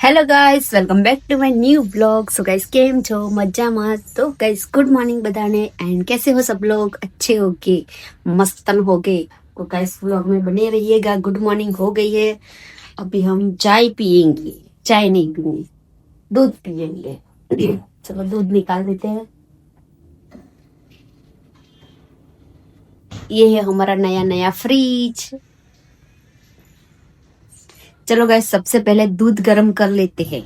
Hello guys, welcome back to my new blog. So guys કેમ છો? મજામાં? तो गाइस गुड मॉर्निंग बधाने एंड कैसे हो सब लोग? अच्छे होगे, मस्तन होगे? तो गाइस व्लॉग में बने रहिएगा। गुड मॉर्निंग हो गई है, अभी हम चाय पियेंगे। चाय नहीं पियेंगे, दूध पियेंगे। चलो दूध निकाल देते हैं। ये है हमारा नया नया फ्रिज। चलो गाइस, सबसे पहले दूध गर्म कर लेते हैं।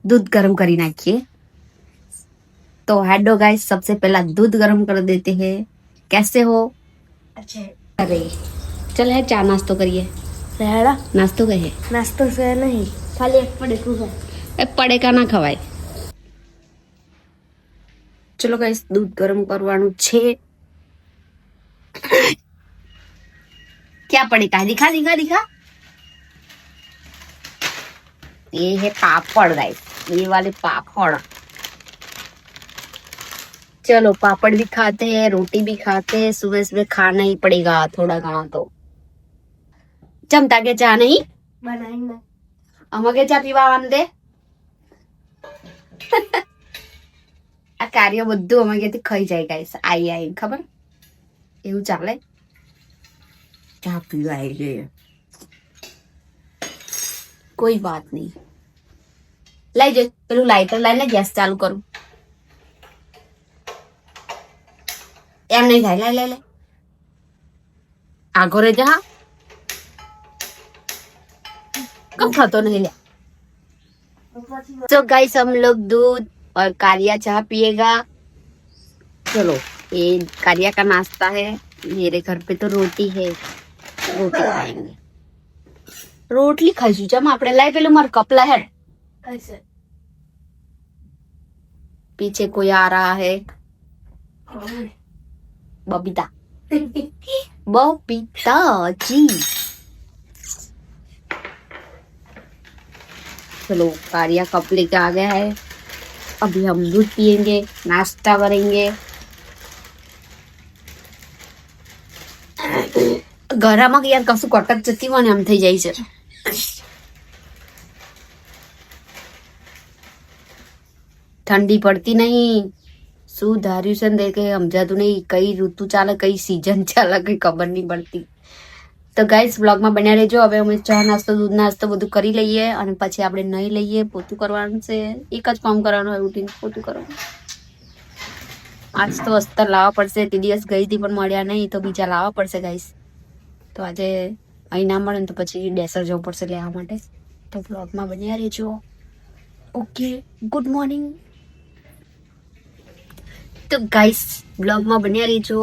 दूध गर्म करी नाखिए। तो हेडो गाइस, सबसे पहला दूध गर्म कर देते हैं। कैसे हो? अच्छा अरे चल है, चा नाश्तो करिए। રહેડા नाश्तो कहे નાસ્તો છે નહીં ખાલી એક પડેકું છે ए पड़े का ना खवाय। चलो गाइस, दूध गर्म करवानु छे। क्या पड़ेगा? दिखा दिखा दिखा। ये है पापड़ गाइस, ये वाले पापड़। चलो पापड़ भी खाते हैं, रोटी भी खाते हैं। सुबह सुबह खाना ही पड़ेगा थोड़ा घना तो। जमता के चा नहीं બનાવીને અમારે ચા પીવા દે। આ કાર્ય બધું અમારેથી ખાઈ જાય ગાઈસ, આઈ આઈ ખબર એવું ચાલે। ચા પીવા આવી ગઈ, કોઈ વાત નહીં। લઈ જઈ પેલું લાઇટર લઈને ગેસ ચાલુ કરું। એમ નહીં થાય, લે લે લે આગો રે જા। कम खातो नहीं ले। तो गाइस हम लोग दूध और कारिया चाय पिएगा। चलो, ये कारिया का नाश्ता है। मेरे घर पे तो रोटी है, रोटी खाएंगे। रोटली खाईशु जम आपने लाई पेलू मार कपला है। કઈસે पीछे कोई आ रहा है, बबीता। बबीता जी। चलो, कारिया कप लेके आ गया है। अभी हम दूध पियेंगे, नाश्ता करेंगे। घराમાં યાર કશું કટક જતી હોય ને એમ થઈ જાય છે। ઠંડી પડતી નહીં, શું ધાર્યું છે ને કે સમજાતું નહીં। કઈ ઋતુ ચાલે, કઈ સીઝન ચાલે, કઈ ખબર નહીં પડતી। તો ગાઈસ બ્લોગમાં બન્યા રહેજો। હવે અમે ચા નાસ્તો, દૂધ નાસ્તો બધું કરી લઈએ અને પછી આપણે નહીં લઈએ, પોતું કરવાનું છે। એક જ કામ કરવાનું હોય, રૂટીન પોતું કરવાનું। આજ તો અસ્તર લાવવા પડશે। તે દિવસ ગઈ હતી પણ મળ્યા નહીં, તો બીજા લાવવા પડશે ગાઈસ। તો આજે અહીં ના મળે ને તો પછી ડેસર જવું પડશે લેવા માટે। તો બ્લોગમાં બન્યા રહેજો। Okay, good morning. તો ગાઈસ બ્લોગમાં બન્યા રહેજો।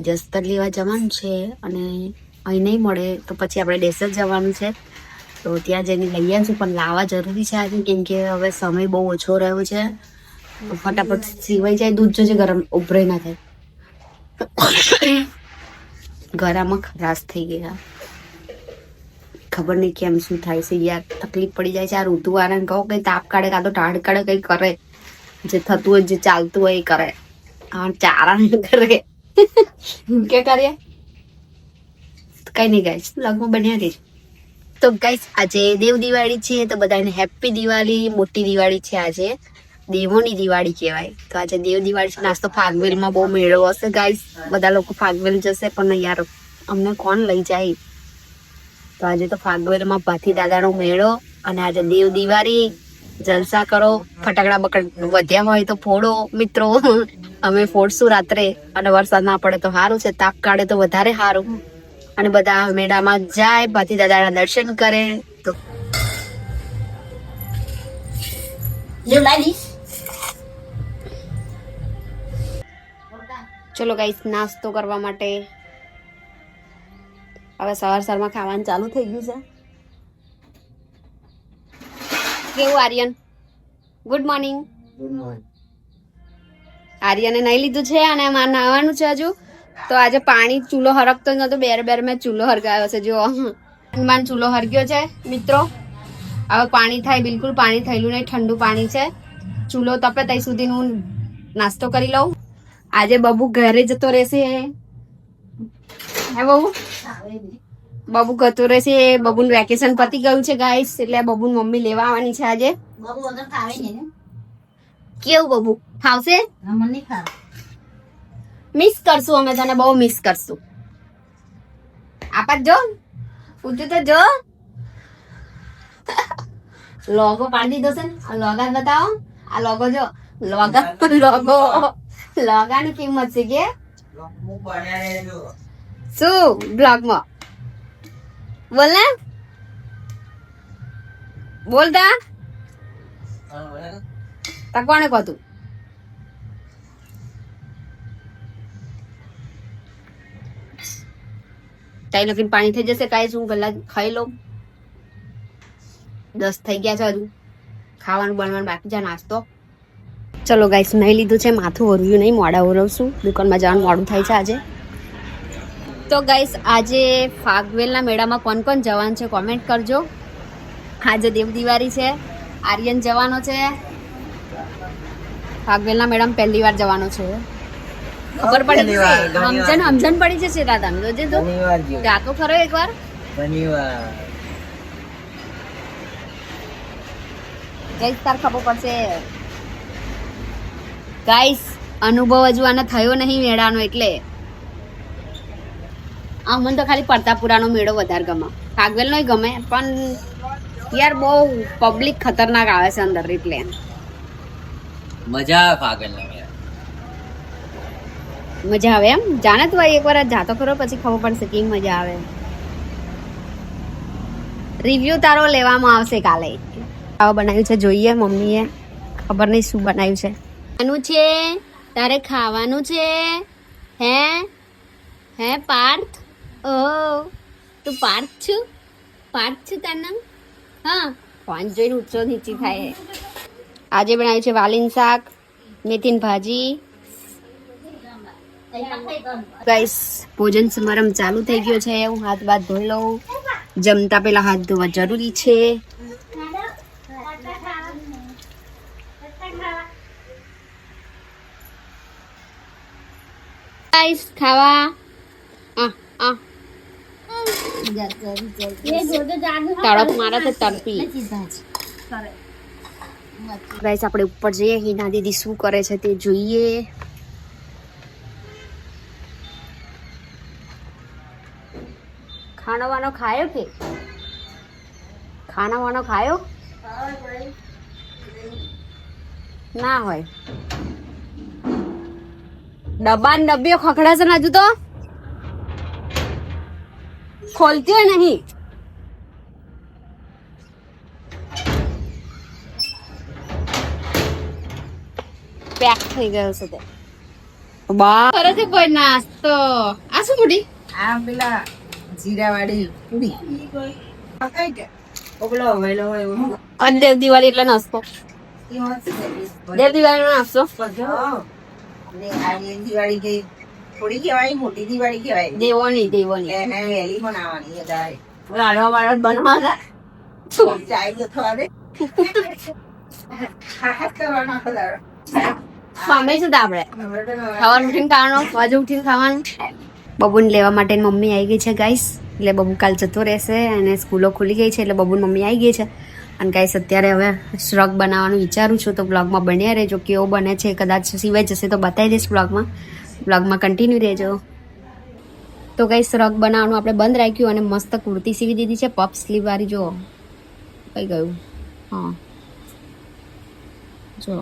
જસ્તર લેવા જવાનું છે અને અહીં નહીં મળે તો પછી આપણે ડેસર જવાનું છે। તો ત્યાં જઈને લઈ આવીશું, પણ લાવવા જરૂરી છે આજે, કેમ કે હવે સમય બહુ ઓછો રહ્યો છે। તો ફટાફટ સિવાય જાય। દૂધ જોજે ગરમ ઉભરાઈ ના થાય। ગળામાં ખરાશ થઈ ગયા, ખબર નહીં કેમ શું થાય છે યાર। તકલીફ પડી જાય છે। આ ઋતુવાળાને કહો કંઈ તાપ કાઢે, કાં તો ટાઢ કાઢે, કંઈ કરે, જે થતું હોય, જે ચાલતું હોય એ કરે। હા, ચારા નહીં કરે કે કરીએ કઈ નહીં ગાઈસ, બ્લોગમાં બન્યા રહેજો। તો ગાઈસ આજે દેવ દિવાળી છે, તો બધાને હેપી દિવાળી। મોટી દિવાળી છે આજે, દેવોની દિવાળી કહેવાય। તો આજે દેવ દિવાળી છે। નાસ્તો ફાગવેલમાં બહુ મેળો હશે ગાઈસ, બધા લોકો ફાગવેલ જશે, પણ યાર અમને કોણ લઈ જાય। તો આજે તો ફાગવેલમાં ભાથી દાદાનો મેળો અને આજે દેવ દિવાળી। જલસા કરો, ફટાકડા બકડા વધ્યા હોય તો ફોડો મિત્રો। અમે ફોડશું રાત્રે, અને વરસાદ ના પડે તો સારું છે, તાપ કાઢે તો વધારે સારું। અને બધા મેળામાં જાય, ભાથી દાદાના દર્શન કરે। તો ચલો ગાઈસ, નાસ્તો કરવા માટે હવે સવારમાં ખાવાનું ચાલુ થઈ ગયું છે। કેવું આર્યન? Good morning. આર્યને નહીં લીધું છે અને મારે નાવાનું છે હજુ। તો આજે પાણી ચૂલો હરકતો નતો, બેર બેર મેં ચૂલો હરગાવ્યો છે। જો માન ચૂલો હરગ્યો છે મિત્રો। હવે પાણી થાય, બિલકુલ પાણી થયેલું નહીં, ઠંડુ પાણી છે। ચૂલો તપે ત્યાં સુધી હું નાસ્તો કરી લઉં। આજે બબુ ઘરે જતો રહેશે હે બબુ? બબુ ગતો રહેશે. બબુનું વેકેશન પતી ગયું છે ગાઈસ, એટલે બબુન મમ્મી લેવા આવવાની છે આજે. કેવું બબુ ખાવશે? મિસ કરશું અમે તને, બહુ મિસ કરશું. આપા જો પૂછ્યું તો જો લોગો પાડી દીધો છે ને. આ લોગા બતાવો. આ લોગો જો, લોગાની કિંમત છે કે શું બ્લોગમાં બોલ ને, બોલતા તા કોને કહતું? તાઈ લખીને પાણી થઈ જશે. કાંઈ શું ગલા ખાઈ લઉં. 10 થઈ ગયા છે, હજુ ખાવાનું બનવાનું બાકી છે. નાસ્તો ચલો ગાઈસ, નહીં લીધું છે, માથું ઓરવ્યું નહીં, મોડા ઓરવશું. દુકાનમાં જવાનું મોડું થાય છે આજે. તો ગાઈસ, આજે ફાગવેલના મેળામાં કોણ કોણ જવાનું છે કોમેન્ટ કરજો. આજે દેવ દિવાળી છે, આર્યન જવાનો છે. ફાગવેલના મેળામાં પહેલી વાર જવાનો છે. ખબર પડી સમજણ પડી જશે દાદા. જોજે તો જાતો ખરો એકવાર. ગાઈસ તાર ખબર પડશે. ગાઈસ અનુભવ હજુ આને થયો નહીં મેળાનો, એટલે મને તો ખાલી પડતાપુરાનો મેળો વધારે ગમે. ફાગવેલ નો ગમે, પણ યાર બહુ પબ્લિક ખતરનાક આવે છે અંદર, એટલે મજા આવે ફાગવેલ મજા આવે એમ. જાણે તું એકવાર જાતો ખરો, પછી ખબર પડશે કેવી મજા આવે. રિવ્યુ તારો લેવામાં આવશે કાલે. ખાવા બનાવ્યું છે, જોઈએ મમ્મીએ. ખબર નહીં શું બનાવ્યું છે. ખાવાનું છે તારે, ખાવાનું છે. હે પાર્થ? ઓ તું પાર્થ છું? પાર્થ છું તારું નામ? હા, ફોન જોઈને ઊંચો નીચી થાય. આજે બનાવ્યું છે વાલીન શાક, મેથીની ભાજી. ગાઈસ ભોજન સમારંભ ચાલુ થઈ ગયો છે. હું હાથ બાથ ધોઈ લઉં. જમતા પહેલા હાથ ધોવા જરૂરી છે. ગાઈસ ખાવા તડપ મારા તો તડપી. ગાઈસ આપણે ઉપર જઈએ, હિના દીદી શું કરે છે તે જોઈએ. ખાનો વાનો ખાયો કે? ખાનો વાનો ખાયો ના હોય. ડબ્બા ને ડબ્બીઓ ખખડાશે ને હજુ તો ખોલતી હોય નહીં. પેક થઈ ગયો છે તે. બા કરે છે કોઈ નાસ્તો. આ શું મોટી? આ પેલા જીરાવાળી પૂરી. અને દેવ દિવાળી એટલે નાસ્તો. દેવ દિવાળી નો નાસ્તો. દિવાળી ગઈ થોડી કહેવાય, મોટી દિવાળી કહેવાય. દેવોની દેવોની એને વહેલી બનાવવાની વધારે. લાડવા વાળા બનાવવા ચાય તો થોડે ખાસ કરવાના ખલાડો. સામે શું આપણે ખાવાનું ઉઠીને ખાવાનું, વાજુ ઉઠીને ખાવાનું. બબુને લેવા માટે મમ્મી આવી ગઈ છે ગાઈસ. એટલે બબુ કાલ જતો રહેશે અને સ્કૂલો ખુલી ગઈ છે, એટલે બબુની મમ્મી આવી ગઈ છે. અને ગાઈસ અત્યારે હવે શ્રગ બનાવવાનું વિચારું છું, તો બ્લોગમાં બન્યા રહેજો. કેવો બને છે કદાચ સિવાય જશે તો બતાવી દઈશ બ્લોગમાં કન્ટિન્યુ રહેજો. તો ગાઈસ શ્રગ બનાવવાનું આપણે બંધ રાખ્યું અને મસ્ત કુર્તી સીવી દીધી છે, પફ સ્લીવ વાળી. જો કઈ ગયું? હા જો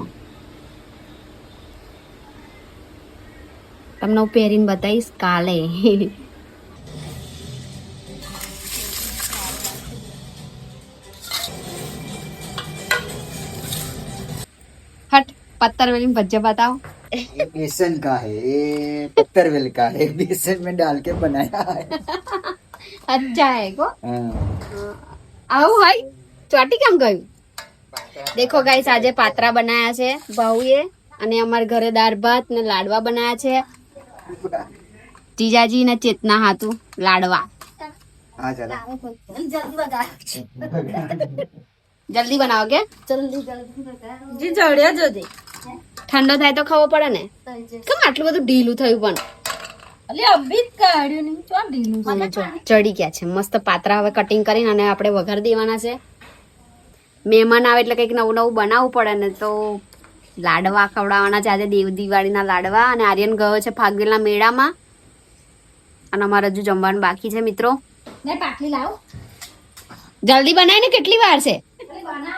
તમને હું પહેરીને બતાવીશ કાલે. हट पत्थरवेली में भज्जा बताओ. ये बेसन का है, ये पत्थरवेल का है, बेसन में डाल के बनाया है. अच्छा है को हाँ. આવું હોય ચોટી કેમ ગયું? દેખો ગાઈસ, આજે પાત્રા બનાયા છે ભાઉએ, અને અમારા ઘરે દાળ ભાત ને લાડવા બનાયા છે. જીજાજી ને ચેતના હાથું લાડવા. हाँ चला. જલ્દી બનાવો કે જી જડ્યા જો દે ઠંડો થાય તો ખાવો પડે ને. કેમ આટલું બધું ઢીલું થયું? પણ અલે અંબિત કાઢ્યું નહીં ચોન ઢીલું છે. અને જો ચડી ગયા છે મસ્ત પાતરા. હવે કટિંગ કરીને અને આપણે વઘારી દેવાના છે. મહેમાન આવે એટલે કંઈક નવું નવું બનાવવું પડે ને, તો લાડવા ખવડાવવાના છે આજે, દેવ દિવાળીના લાડવા. અને આર્યન ગયો છે ફાગવેલના મેળામાં અને અમારે હજુ જમવાનું બાકી છે મિત્રો. ને પાટલી લાવો. જલ્દી બનાય ને, કેટલી વાર છે? બનાવ